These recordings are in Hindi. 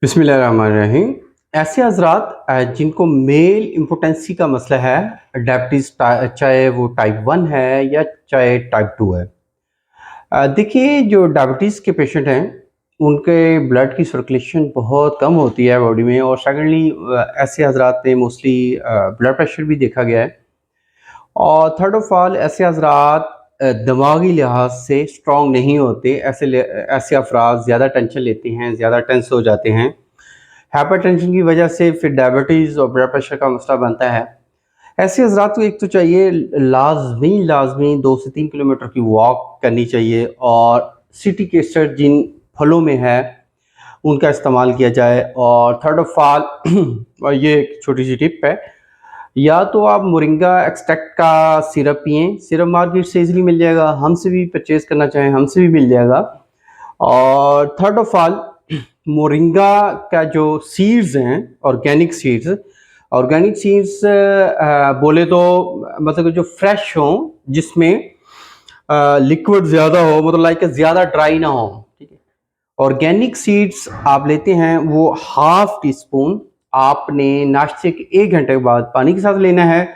बिस्मिल्लाहिर्रहमानिर्रहीम। ऐसे हज़रात जिनको मेल इम्पोटेंसी का मसला है, डायबिटीज़ चाहे वो टाइप 1 है या चाहे टाइप 2 है। देखिए जो डायबिटीज़ के पेशेंट हैं, उनके ब्लड की सर्कुलेशन बहुत कम होती है बॉडी में और सेकंडली ऐसे हज़रात में मोस्टली ब्लड प्रेशर भी देखा गया है। और थर्ड ऑफ़ ऑल ऐसे हज़रात दिमागी लिहाज से स्ट्रॉन्ग नहीं होते। ऐसे अफ़राद ज़्यादा टेंशन लेते हैं, ज़्यादा टेंस हो जाते हैं। हाइपरटेंशन की वजह से फिर डायबिटीज़ और ब्लड प्रेशर का मसला बनता है। ऐसे हज़रात को एक तो चाहिए लाज़मी 2 से 3 किलोमीटर की वॉक करनी चाहिए और सिट्रिक एसिड जिन फलों में है, उनका इस्तेमाल किया जाए। और थर्ड ऑफ़ ऑल और ये एक छोटी-सी टिप है, या तो आप मोरिंगा एक्सट्रैक्ट का सिरप पिएँ, सिरप मार्केट से ईज़िली मिल जाएगा, हमसे भी परचेज़ करना चाहें हमसे भी मिल जाएगा। और थर्ड ऑफ़ ऑल मोरिंगा का जो सीड्स हैं, ऑर्गेनिक सीड्स बोले तो मतलब कि जो फ्रेश हों, जिसमें लिक्विड ज़्यादा हो, मतलब लाइक ज़्यादा ड्राई ना हो, ठीक है। ऑर्गेनिक सीड्स आप लेते हैं, वो हाफ टी स्पून आपने नाश्ते के 1 घंटे के बाद पानी के साथ लेना है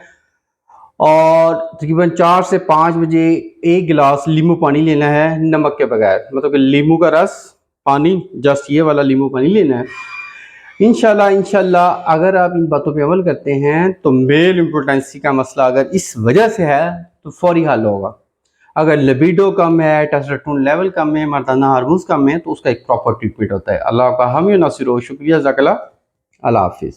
और तकरीबन 4 से 5 बजे 1 गिलास नींबू पानी लेना है, नमक के बगैर, मतलब कि नींबू का रस, पानी, जस्ट ये वाला नींबू पानी लेना है। इंशाल्लाह अगर आप इन बातों पे अमल करते हैं तो मेल इम्पोर्टेंसी का मसला अगर इस वजह से है तो फौरी हल होगा। अगर लिबिडो कम है, टेस्टोस्टेरोन लेवल कम है, मर्दाना हार्मोन्स कम है, तो उसका एक प्रॉपर ट्रीटमेंट होता है। अल्लाह का हामी नासिर हो। शुक्रिया, जज़ाकल्लाह। अल्लाह हाफिज़।